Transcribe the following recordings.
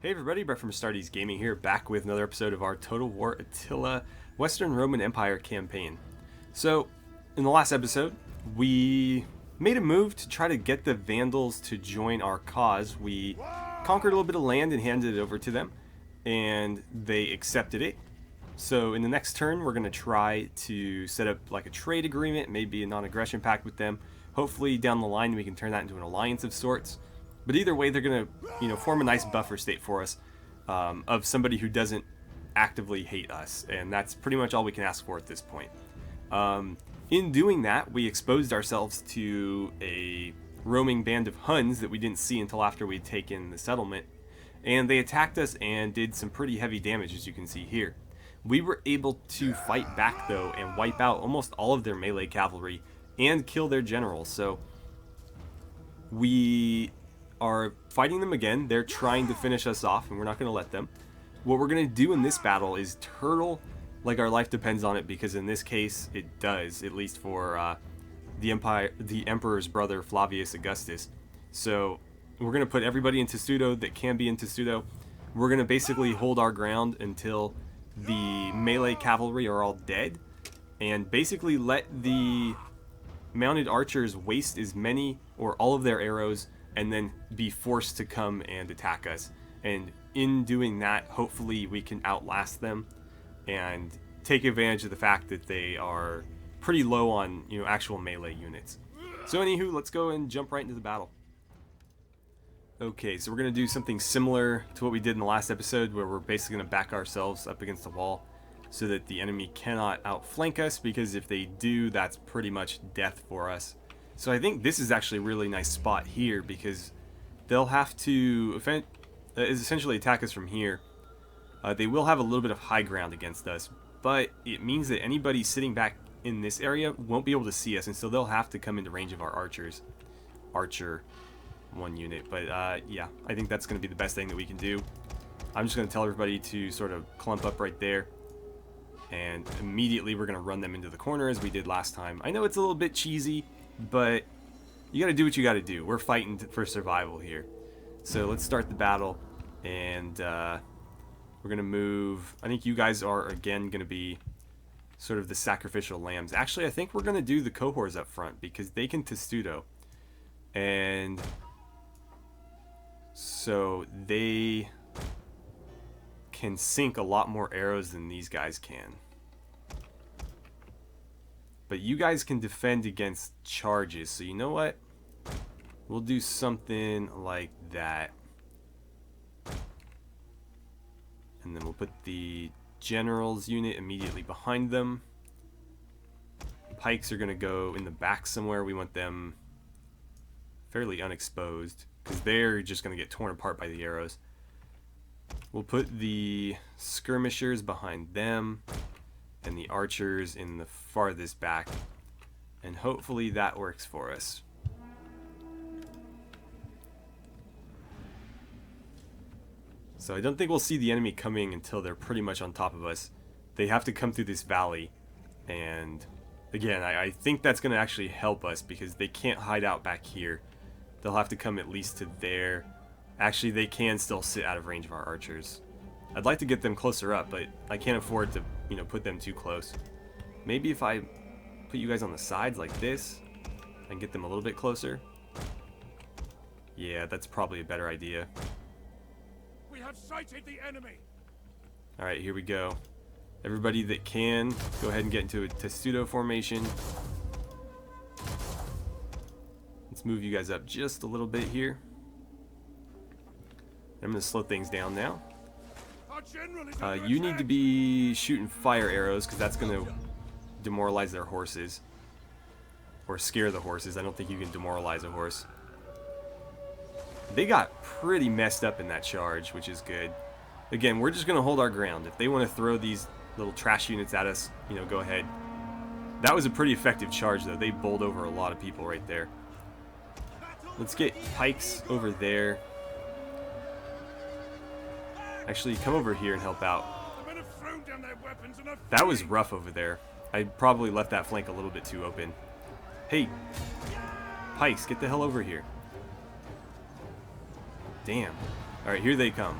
Hey everybody, Brett from AstartesGaming here, back with another episode of our Total War Attila Western Roman Empire campaign. So, in the last episode, we made a move to try to get the Vandals to join our cause. We conquered a little bit of land and handed it over to them, and they accepted it. So in the next turn, we're going to try to set up like a trade agreement, maybe a non-aggression pact with them. Hopefully down the line we can turn that into an alliance of sorts. But either way, they're going to, form a nice buffer state for us of somebody who doesn't actively hate us. And that's pretty much all we can ask for at this point. In doing that, we exposed ourselves to a roaming band of Huns that we didn't see until after we'd taken the settlement. And they attacked us and did some pretty heavy damage, as you can see here. We were able to fight back, though, and wipe out almost all of their melee cavalry and kill their generals. So we are fighting them again. They're trying to finish us off, and we're not going to let them. What we're going to do in this battle is turtle like our life depends on it, because in this case it does, at least for the Emperor's brother Flavius Augustus. So we're going to put everybody into pseudo that can be into pseudo. We're going to basically hold our ground until the melee cavalry are all dead, and basically let the mounted archers waste as many or all of their arrows and then be forced to come and attack us. And in doing that, hopefully we can outlast them and take advantage of the fact that they are pretty low on actual melee units. So anywho, let's go and jump right into the battle. Okay, so we're going to do something similar to what we did in the last episode, where we're basically going to back ourselves up against the wall so that the enemy cannot outflank us, because if they do, that's pretty much death for us. So I think this is actually a really nice spot here, because they'll have to essentially attack us from here. They will have a little bit of high ground against us, but it means that anybody sitting back in this area won't be able to see us, and so they'll have to come into range of our archers. Archer, one unit. But yeah, I think that's going to be the best thing that we can do. I'm just going to tell everybody to sort of clump up right there, and immediately we're going to run them into the corner as we did last time. I know it's a little bit cheesy, but you got to do what you got to do. We're fighting for survival here. So let's start the battle, and we're going to move. I think you guys are again going to be sort of the sacrificial lambs. Actually, I think we're going to do the cohorts up front, because they can testudo, and so they can sink a lot more arrows than these guys can. But you guys can defend against charges, so you know what? We'll do something like that. And then we'll put the generals unit immediately behind them. Pikes are going to go in the back somewhere. We want them fairly unexposed, because they're just going to get torn apart by the arrows. We'll put the skirmishers behind them and the archers in the farthest back, and hopefully that works for us. So I don't think we'll see the enemy coming until they're pretty much on top of us. They have to come through this valley, and again, I think that's going to actually help us, because they can't hide out back here. They'll have to come at least to there. Actually, they can still sit out of range of our archers. I'd like to get them closer up, but I can't afford to, put them too close. Maybe if I put you guys on the sides like this, I can get them a little bit closer. Yeah, that's probably a better idea. We have sighted the enemy. All right, here we go. Everybody that can, go ahead and get into a testudo formation. Let's move you guys up just a little bit here. I'm going to slow things down now. You need to be shooting fire arrows, because that's going to demoralize their horses. Or scare the horses. I don't think you can demoralize a horse. They got pretty messed up in that charge, which is good. Again, we're just going to hold our ground. If they want to throw these little trash units at us, go ahead. That was a pretty effective charge, though. They bowled over a lot of people right there. Let's get pikes over there. Actually, come over here and help out. That was rough over there. I probably left that flank a little bit too open. Hey, pikes, get the hell over here. Damn. Alright, here they come.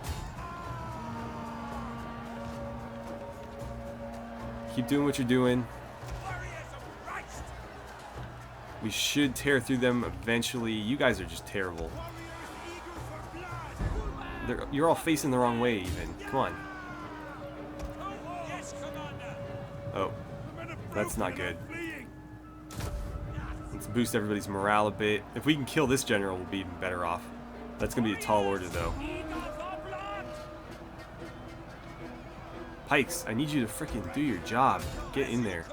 Keep doing what you're doing. Warriors of Christ! We should tear through them eventually. You guys are just terrible. Warriors eager for blood! You're all facing the wrong way even. Come on. Yes, Commander! Oh, The men have that's not broken good. and are fleeing. Let's boost everybody's morale a bit. If we can kill this general, we'll be even better off. That's going to be a tall order, though. Eager for blood! Pikes, I need you to freaking do your job. Get in there.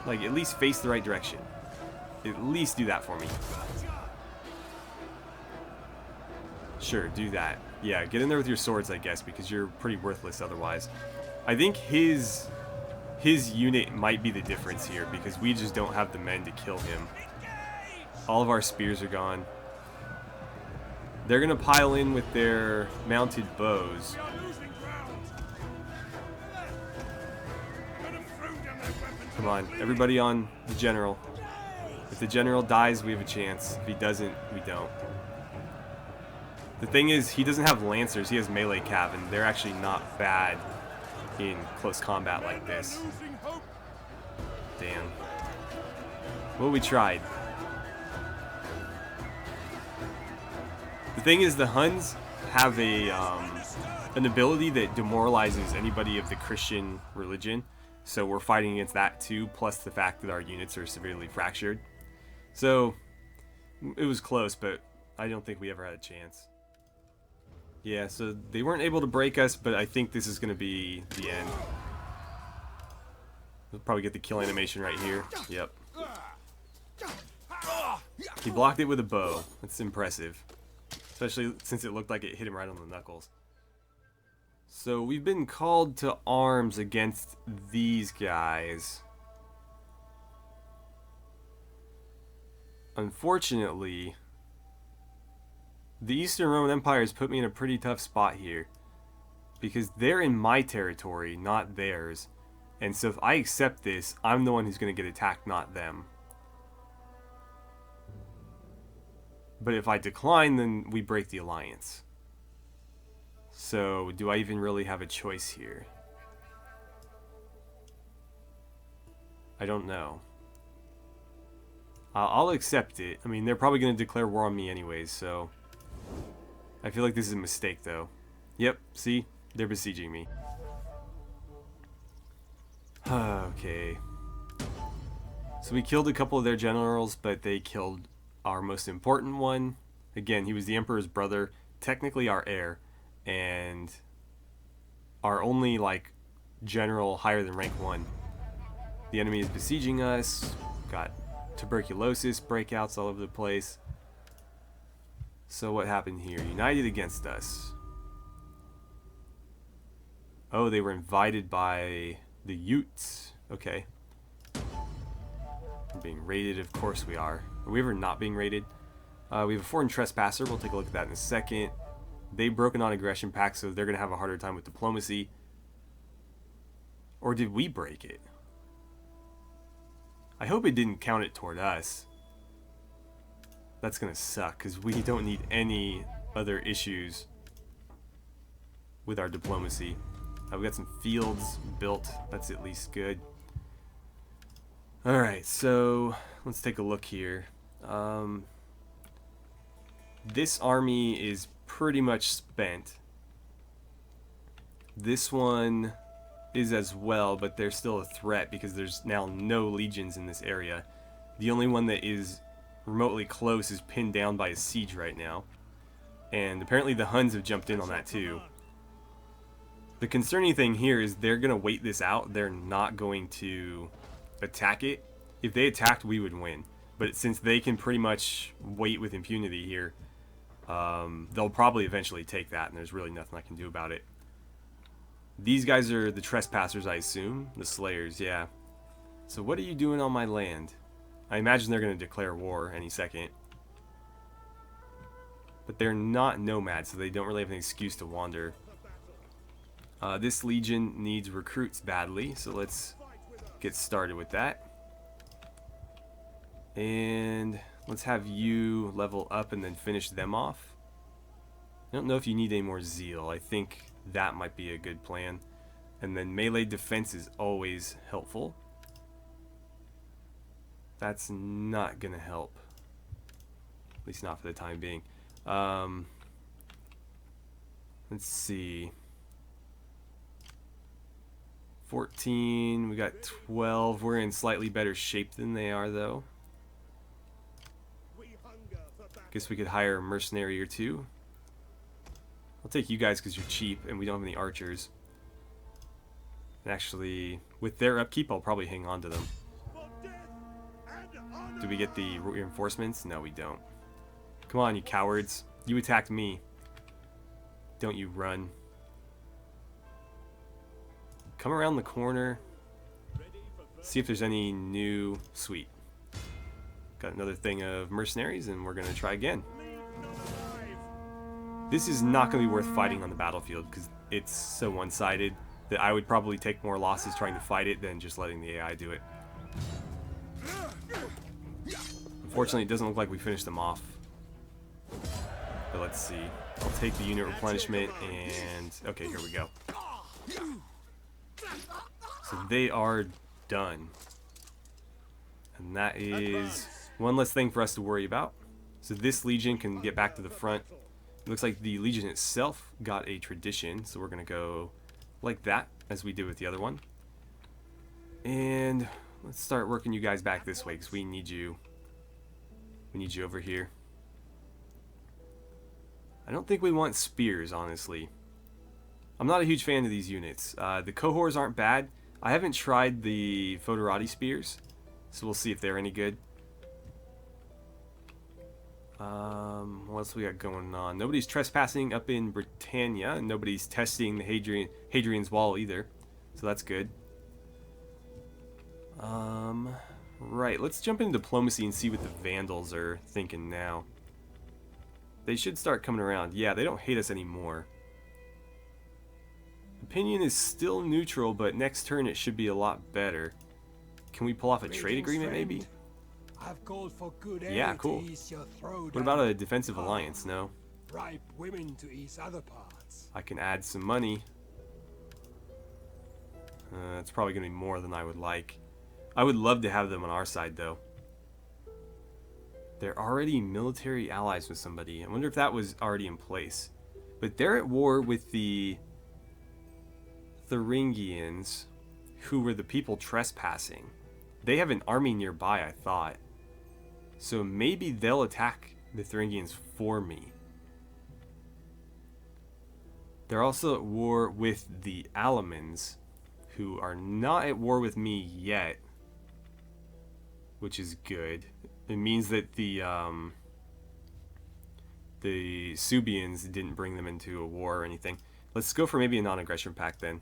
Like, at least face the right direction. At least do that for me. Sure, do that. Yeah, get in there with your swords, I guess, because you're pretty worthless otherwise. I think his unit might be the difference here, because we just don't have the men to kill him. All of our spears are gone. They're going to pile in with their mounted bows. We are losing ground! Let them throw down their weapons. Come on, everybody on the general. If the general dies, we have a chance. If he doesn't, we don't. The thing is, he doesn't have lancers, he has melee cav, and they're actually not bad in close combat like this. Losing hope. Damn. Well, we tried. The thing is, the Huns have an ability that demoralizes anybody of the Christian religion, so we're fighting against that too, plus the fact that our units are severely fractured. So, it was close, but I don't think we ever had a chance. Yeah, so they weren't able to break us, but I think this is going to be the end. We'll probably get the kill animation right here. Yep. He blocked it with a bow. That's impressive. Especially since it looked like it hit him right on the knuckles. So we've been called to arms against these guys. Unfortunately, the Eastern Roman Empire has put me in a pretty tough spot here. Because they're in my territory, not theirs. And so if I accept this, I'm the one who's going to get attacked, not them. But if I decline, then we break the alliance. So, do I even really have a choice here? I don't know. I'll accept it. I mean, they're probably going to declare war on me anyways, so... I feel like this is a mistake, though. Yep, see? They're besieging me. Okay. So we killed a couple of their generals, but they killed our most important one. Again, he was the Emperor's brother, technically our heir, and our only, like, general higher than rank 1. The enemy is besieging us. Got tuberculosis breakouts all over the place. So what happened here? United against us. Oh, they were invited by the Utes. Okay. We're being raided, of course we are. Are we ever not being raided? We have a foreign trespasser. We'll take a look at that in a second. They broke a non-aggression pact, so they're going to have a harder time with diplomacy. Or did we break it? I hope it didn't count it toward us. That's going to suck, because we don't need any other issues with our diplomacy. We got some fields built. That's at least good. Alright, so let's take a look here. This army is pretty much spent. This one is as well, but they're still a threat because there's now no legions in this area. The only one that is remotely close is pinned down by a siege right now. And apparently the Huns have jumped in on that too. The concerning thing here is they're going to wait this out. They're not going to attack it. If they attacked, we would win. But since they can pretty much wait with impunity here, they'll probably eventually take that, and there's really nothing I can do about it. These guys are the trespassers, I assume. The slayers, yeah. So what are you doing on my land? I imagine they're going to declare war any second. But they're not nomads, so they don't really have an excuse to wander. This legion needs recruits badly, so let's get started with that. And let's have you level up and then finish them off. I don't know if you need any more zeal. I think that might be a good plan. And then melee defense is always helpful. That's not gonna help. At least not for the time being. Let's see. 14, we got 12. We're in slightly better shape than they are, though. Guess we could hire a mercenary or two. I'll take you guys because you're cheap and we don't have any archers. And actually, with their upkeep, I'll probably hang on to them. Do we get the reinforcements? No, we don't. Come on, you cowards. You attacked me. Don't you run. Come around the corner. See if there's any new... Sweet. Got another thing of mercenaries, and we're going to try again. This is not going to be worth fighting on the battlefield, because it's so one-sided that I would probably take more losses trying to fight it than just letting the AI do it. Unfortunately, it doesn't look like we finished them off. But let's see. I'll take the unit replenishment, and... Okay, here we go. So they are done. And that is one less thing for us to worry about. So this legion can get back to the front. It looks like the legion itself got a tradition, so we're going to go like that, as we did with the other one. And let's start working you guys back this way, because we need you. We need you over here. I don't think we want spears, honestly. I'm not a huge fan of these units. The cohorts aren't bad. I haven't tried the Foderati spears, so we'll see if they're any good. What else we got going on? Nobody's trespassing up in Britannia, and nobody's testing the Hadrian's Wall either, so that's good. Right, let's jump into diplomacy and see what the Vandals are thinking now. They should start coming around. Yeah, they don't hate us anymore. Opinion is still neutral, but next turn it should be a lot better. Can we pull off a trade agreement, maybe? I've called for good Yeah, cool. What about a defensive alliance? No. Bribe women to ease other parts. I can add some money. It's probably going to be more than I would like. I would love to have them on our side, though. They're already military allies with somebody. I wonder if that was already in place. But they're at war with the Thuringians, who were the people trespassing. They have an army nearby, I thought. So maybe they'll attack the Thuringians for me. They're also at war with the Alamans, who are not at war with me yet, which is good. It means that the Subians didn't bring them into a war or anything. Let's go for maybe a non-aggression pact then.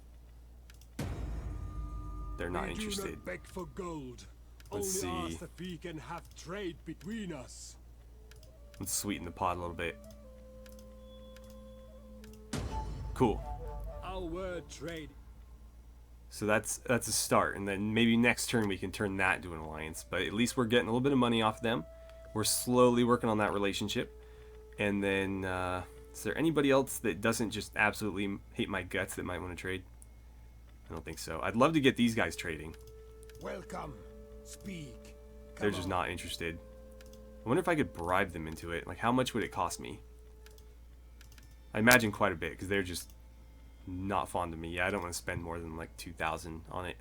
They're not interested. Do not beg for gold. Let's Only see. ask if we can have trade between us. Let's sweeten the pot a little bit. Cool. Our word trade. So that's a start, and then maybe next turn we can turn that into an alliance. But at least we're getting a little bit of money off them. We're slowly working on that relationship. And then, is there anybody else that doesn't just absolutely hate my guts that might want to trade? I don't think so. I'd love to get these guys trading. Welcome. Speak. They're just not interested. I wonder if I could bribe them into it. Like, how much would it cost me? I imagine quite a bit, because they're just not fond of me. Yeah, I don't want to spend more than like 2,000 on it.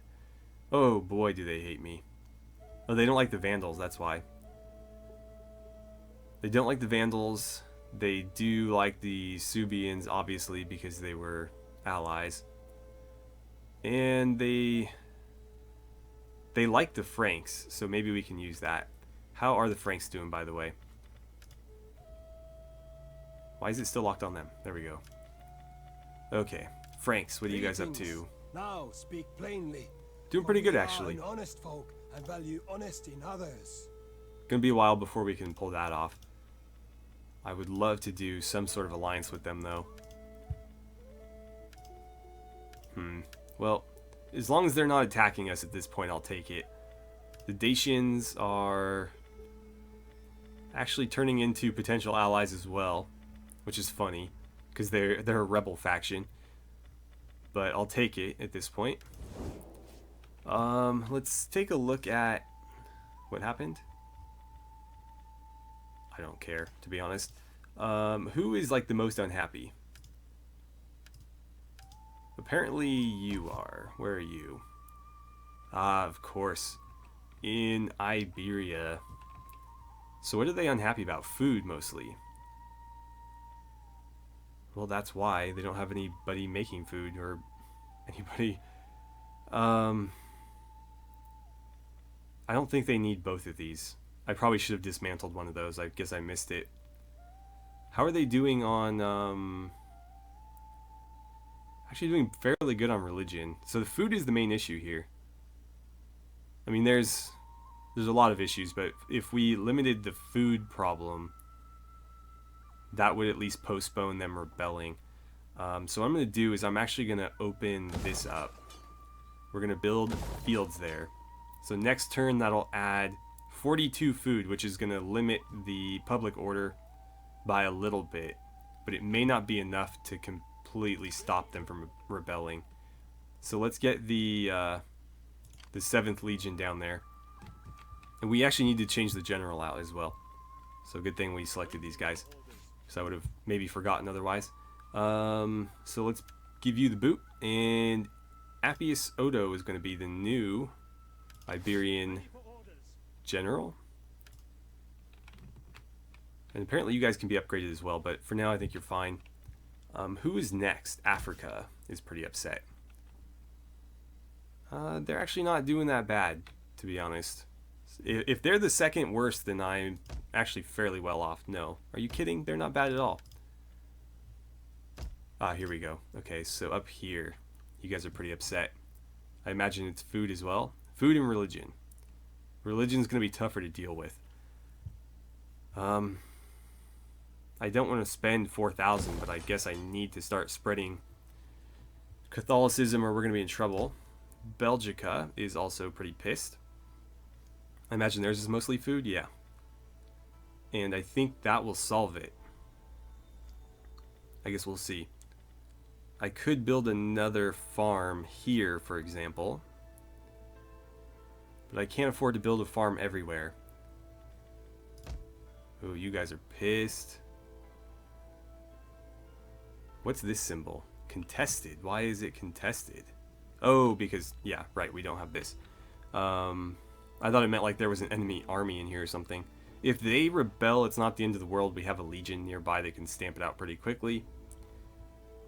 Oh boy, do they hate me. Oh, they don't like the Vandals, that's why. They don't like the Vandals. They do like the Subians, obviously, because they were allies. And they like the Franks, so maybe we can use that. How are the Franks doing, by the way? Why is it still locked on them? There we go. Okay, Franks, what are you guys up to? Now speak plainly. Doing pretty good, We are actually. an honest folk and value honesty in others. Gonna be a while before we can pull that off. I would love to do some sort of alliance with them, though. Well, as long as they're not attacking us at this point, I'll take it. The Dacians are actually turning into potential allies as well, which is funny, because they're a rebel faction. but I'll take it at this point. Let's take a look at what happened. I don't care, to be honest. Who is like the most unhappy? Apparently you are. Where are you? Ah, of course. In Iberia. So what are they unhappy about? Food, mostly. Well, that's why they don't have anybody making food, or anybody... I don't think they need both of these. I probably should have dismantled one of those. I guess I missed it. How are they doing on... Actually doing fairly good on religion. So the food is the main issue here. I mean, there's a lot of issues, but if we limited the food problem, that would at least postpone them rebelling. So what I'm going to do is I'm actually going to open this up. We're going to build fields there. So next turn that'll add 42 food, which is going to limit the public order by a little bit. But it may not be enough to completely stop them from rebelling. So let's get the 7th Legion down there. And we actually need to change the general out as well. So good thing we selected these guys, because I would have maybe forgotten otherwise. So let's give you the boot. And Appius Odo is going to be the new Iberian general. And apparently you guys can be upgraded as well, but for now I think you're fine. Who is next? Africa is pretty upset. They're actually not doing that bad, to be honest. If they're the second worst, then I'm actually fairly well off. No. Are you kidding? They're not bad at all. Ah, here we go. Okay, so up here, you guys are pretty upset. I imagine it's food as well. Food and religion. Religion's going to be tougher to deal with. I don't want to spend 4,000, but I guess I need to start spreading Catholicism or we're going to be in trouble. Belgica is also pretty pissed. I imagine theirs is mostly food, yeah. And I think that will solve it. I guess we'll see. I could build another farm here, for example. But I can't afford to build a farm everywhere. Oh, you guys are pissed. What's this symbol? Contested. Why is it contested? Oh, because, yeah, right, we don't have this. I thought it meant like there was an enemy army in here or something. If they rebel, it's not the end of the world. We have a legion nearby that can stamp it out pretty quickly.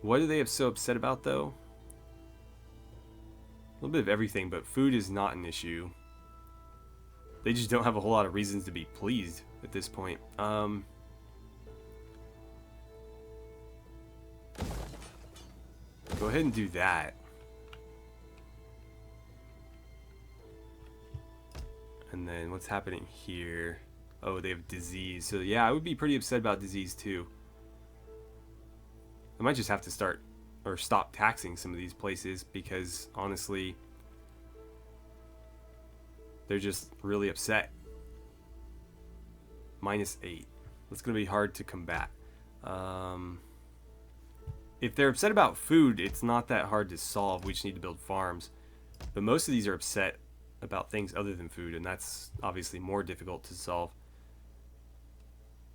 What are they so upset about, though? A little bit of everything, but food is not an issue. They just don't have a whole lot of reasons to be pleased at this point. Go ahead and do that. And then what's happening here? Oh, they have disease. So yeah, I would be pretty upset about disease too. I might just have to start or stop taxing some of these places because honestly, they're just really upset. -8. That's going to be hard to combat. If they're upset about food, it's not that hard to solve. We just need to build farms. But most of these are upset about things other than food, and that's obviously more difficult to solve.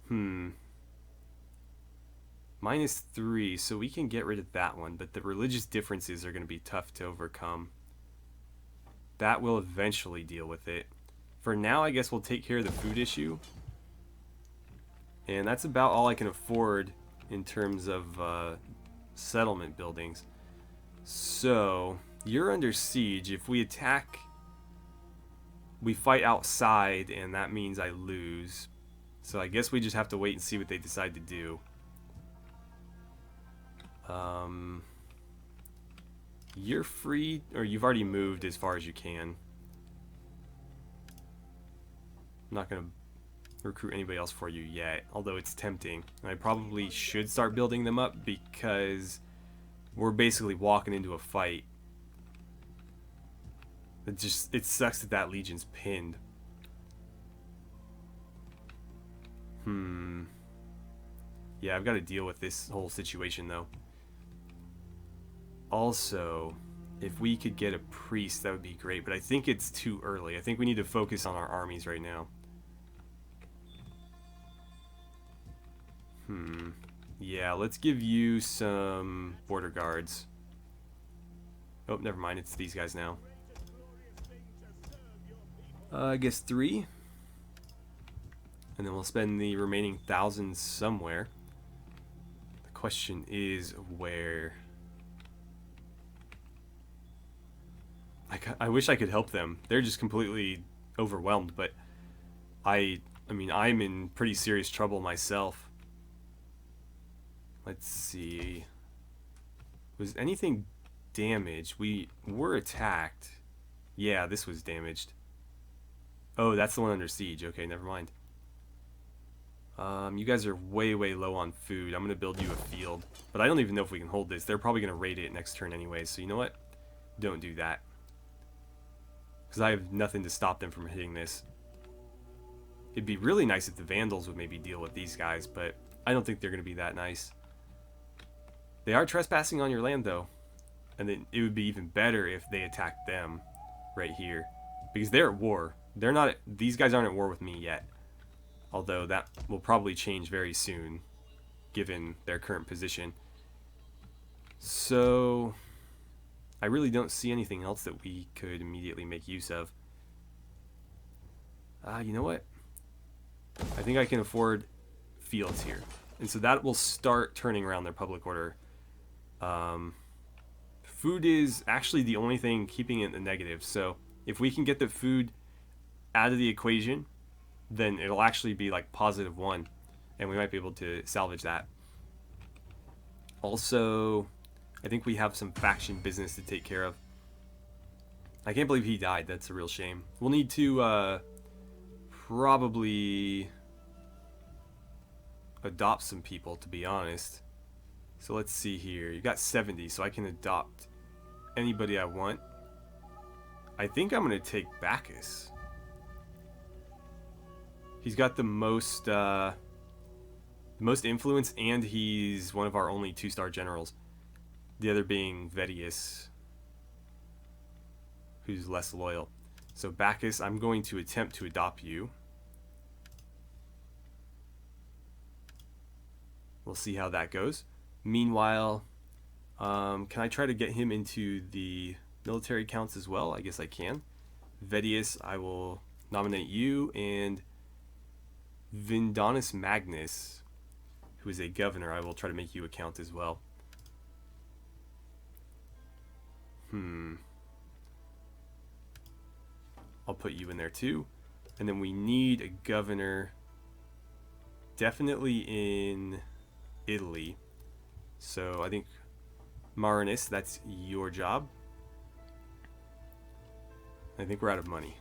-3, so we can get rid of that one, but the religious differences are going to be tough to overcome. That will eventually deal with it. For now, I guess we'll take care of the food issue. And that's about all I can afford in terms of settlement buildings. So, you're under siege. If we attack, we fight outside, and that means I lose. So I guess we just have to wait and see what they decide to do. You're free, or you've already moved as far as you can. I'm not going to recruit anybody else for you yet, although it's tempting. I probably should start building them up because we're basically walking into a fight. It sucks that that legion's pinned. Yeah, I've got to deal with this whole situation though. Also, if we could get a priest, that would be great, but I think it's too early. I think we need to focus on our armies right now. Yeah, let's give you some border guards. Oh, never mind, it's these guys now. I guess 3. And then we'll spend the remaining 1,000 somewhere. The question is where. I wish I could help them. They're just completely overwhelmed, but I mean, I'm in pretty serious trouble myself. Let's see. Was anything damaged? We were attacked. Yeah, this was damaged. Oh, that's the one under siege. Okay, never mind. You guys are way, way low on food. I'm going to build you a field. But I don't even know if we can hold this. They're probably going to raid it next turn anyway. So you know what? Don't do that. Because I have nothing to stop them from hitting this. It'd be really nice if the Vandals would maybe deal with these guys. But I don't think they're going to be that nice. They are trespassing on your land, though. And then it would be even better if they attacked them right here. Because they're at war. They're not. These guys aren't at war with me yet. Although that will probably change very soon, given their current position. So, I really don't see anything else that we could immediately make use of. You know what? I think I can afford fields here. And so that will start turning around their public order. Food is actually the only thing keeping it in the negative. So if we can get the food out of the equation, then it'll actually be like +1, and we might be able to salvage that. Also, I think we have some faction business to take care of. I can't believe he died. That's a real shame. We'll need to probably adopt some people, to be honest. So let's see here. You got 70, so I can adopt anybody I want. I think I'm going to take Bacchus. He's got the most influence, and he's one of our only 2-star generals. The other being Vedius, who's less loyal. So Bacchus, I'm going to attempt to adopt you. We'll see how that goes. Meanwhile, can I try to get him into the military counts as well? I guess I can. Vedius, I will nominate you, and Vindanus Magnus, who is a governor, I will try to make you a count as well. I'll put you in there too. And then we need a governor definitely in Italy. So I think Marinus, that's your job. I think we're out of money.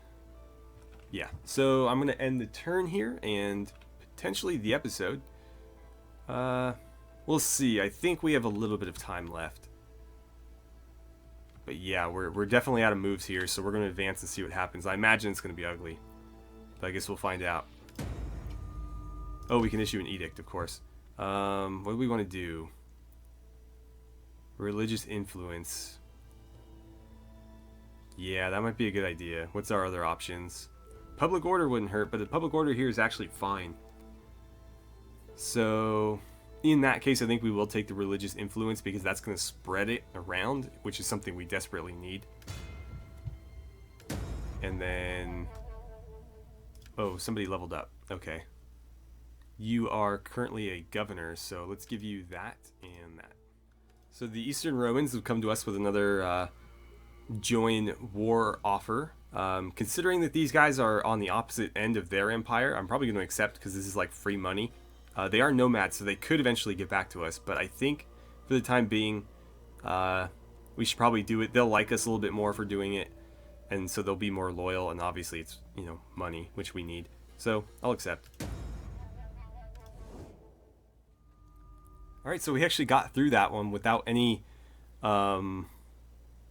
Yeah, so I'm going to end the turn here and potentially the episode. We'll see. I think we have a little bit of time left. But yeah, we're definitely out of moves here, so we're going to advance and see what happens. I imagine it's going to be ugly, but I guess we'll find out. Oh, we can issue an edict, of course. What do we want to do? Religious influence. Yeah, that might be a good idea. What's our other options? Public order wouldn't hurt, but the public order here is actually fine. So, in that case, I think we will take the religious influence because that's going to spread it around, which is something we desperately need. And then... oh, somebody leveled up. Okay. You are currently a governor, so let's give you that and that. So the Eastern Romans have come to us with another join war offer. Considering that these guys are on the opposite end of their empire, I'm probably going to accept because this is like free money. They are nomads, so they could eventually get back to us, but I think for the time being, we should probably do it. They'll like us a little bit more for doing it, and so they'll be more loyal, and obviously it's, you know, money, which we need. So I'll accept. Alright, so we actually got through that one without any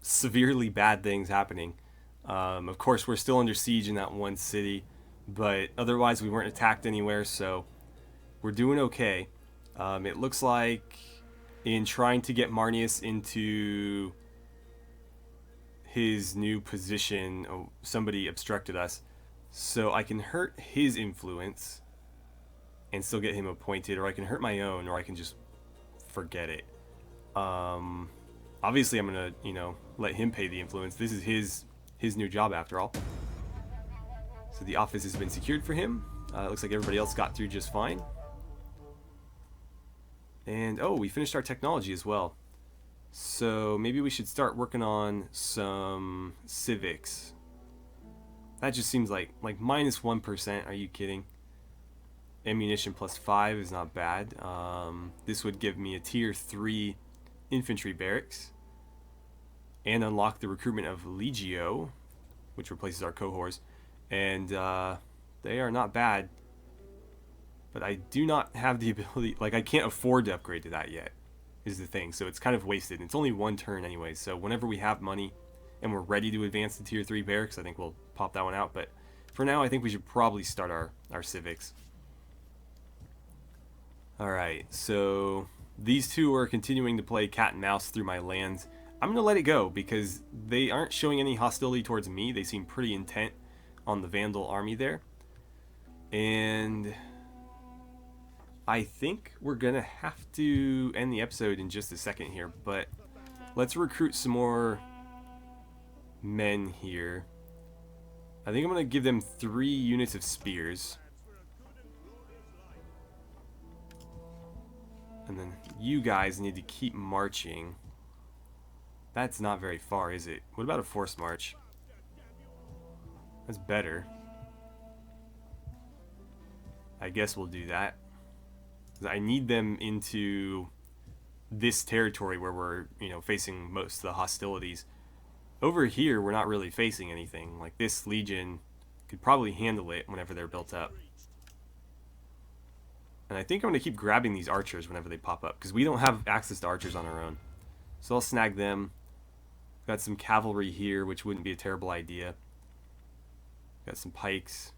severely bad things happening. Of course, we're still under siege in that one city, but otherwise we weren't attacked anywhere, so we're doing okay. It looks like in trying to get Marnius into his new position. Oh, somebody obstructed us. So I can hurt his influence and still get him appointed, or I can hurt my own, or I can just forget it. Obviously I'm gonna, let him pay the influence. This is his new job after all. So the office has been secured for him. It looks like everybody else got through just fine. And oh, we finished our technology as well. So maybe we should start working on some civics. That just seems like minus 1%. Are you kidding? Ammunition plus 5 is not bad. This would give me a tier 3 infantry barracks and unlock the recruitment of Legio, which replaces our cohorts. And they are not bad, but I do not have the ability, I can't afford to upgrade to that yet, is the thing. So it's kind of wasted. It's only one turn anyway, so whenever we have money and we're ready to advance to tier 3 barracks, I think we'll pop that one out. But for now, I think we should probably start our civics. Alright, so these two are continuing to play cat and mouse through my lands. I'm going to let it go because they aren't showing any hostility towards me. They seem pretty intent on the Vandal army there. And I think we're going to have to end the episode in just a second here, but let's recruit some more men here. I think I'm going to give them 3 units of spears. And then you guys need to keep marching. That's not very far, is it? What about a forced march? That's better. I guess we'll do that. I need them into this territory where we're, facing most of the hostilities. Over here, we're not really facing anything. Like, this legion could probably handle it whenever they're built up. And I think I'm going to keep grabbing these archers whenever they pop up, because we don't have access to archers on our own. So I'll snag them. Got some cavalry here, which wouldn't be a terrible idea. Got some pikes.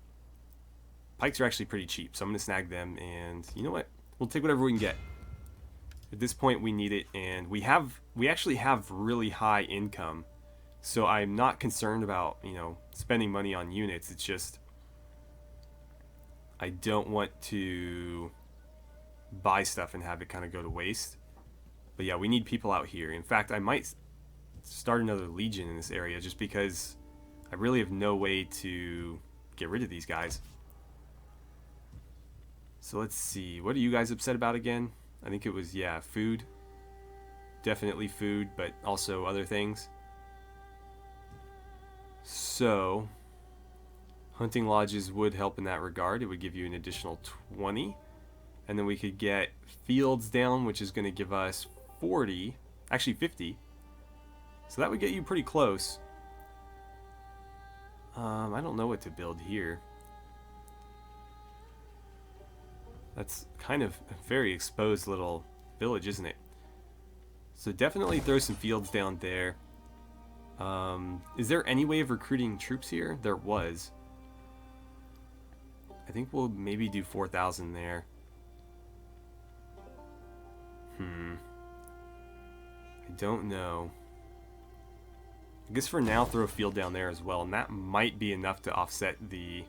Pikes are actually pretty cheap, so I'm going to snag them, and you know what? We'll take whatever we can get. At this point, we need it, and we actually have really high income, so I'm not concerned about, spending money on units. It's just I don't want to buy stuff and have it kind of go to waste. But yeah, we need people out here. In fact, I might start another legion in this area just because I really have no way to get rid of these guys. So let's see, what are you guys upset about again? I think it was, yeah, food. Definitely food, but also other things. So hunting lodges would help in that regard. It would give you an additional 20. And then we could get fields down, which is going to give us 40, actually 50. So that would get you pretty close. I don't know what to build here. That's kind of a very exposed little village, isn't it? So definitely throw some fields down there. Is there any way of recruiting troops here? There was. I think we'll maybe do 4,000 there. I don't know. I guess for now throw a field down there as well, and that might be enough to offset the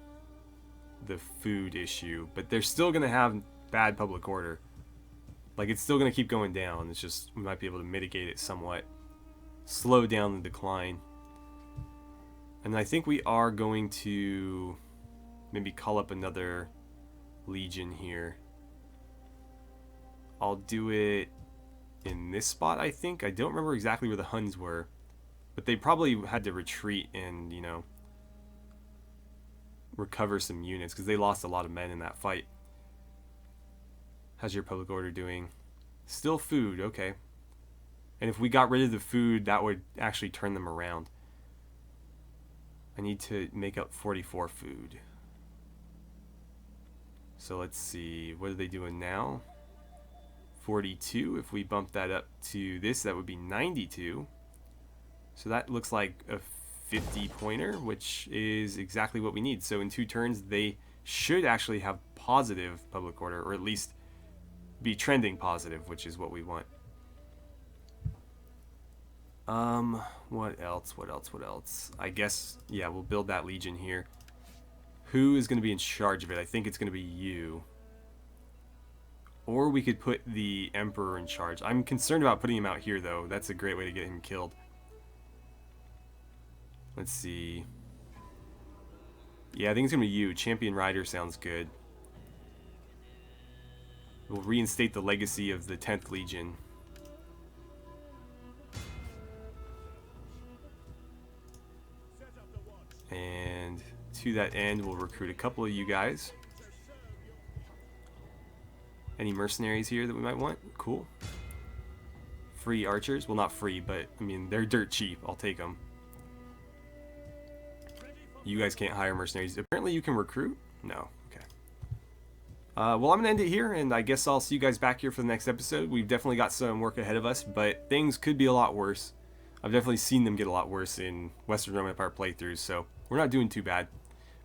food issue, but they're still going to have bad public order. Like, it's still going to keep going down. It's just we might be able to mitigate it somewhat, slow down the decline. And I think we are going to maybe call up another legion here. I'll do it in this spot, I think. I don't remember exactly where the Huns were, but they probably had to retreat and, recover some units because they lost a lot of men in that fight. How's your public order doing? Still food, okay. And if we got rid of the food, that would actually turn them around. I need to make up 44 food. So let's see, what are they doing now? 42. If we bump that up to this, that would be 92. So that looks like a 50 pointer, which is exactly what we need. So in 2 turns, they should actually have positive public order, or at least be trending positive, which is what we want. What else? What else? What else? I guess, yeah, we'll build that legion here. Who is going to be in charge of it? I think it's going to be you. Or we could put the Emperor in charge. I'm concerned about putting him out here, though. That's a great way to get him killed. Let's see. Yeah, I think it's going to be you. Champion Rider sounds good. We'll reinstate the legacy of the 10th Legion. And to that end, we'll recruit a couple of you guys. Any mercenaries here that we might want? Cool. Free archers? Well, not free, but, I mean, they're dirt cheap. I'll take them. You guys can't hire mercenaries. Apparently you can recruit? No. Okay. Well, I'm going to end it here, and I guess I'll see you guys back here for the next episode. We've definitely got some work ahead of us, but things could be a lot worse. I've definitely seen them get a lot worse in Western Roman Empire playthroughs, so we're not doing too bad.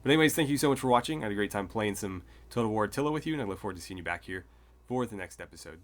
But anyways, thank you so much for watching. I had a great time playing some Total War Attila with you, and I look forward to seeing you back here for the next episode.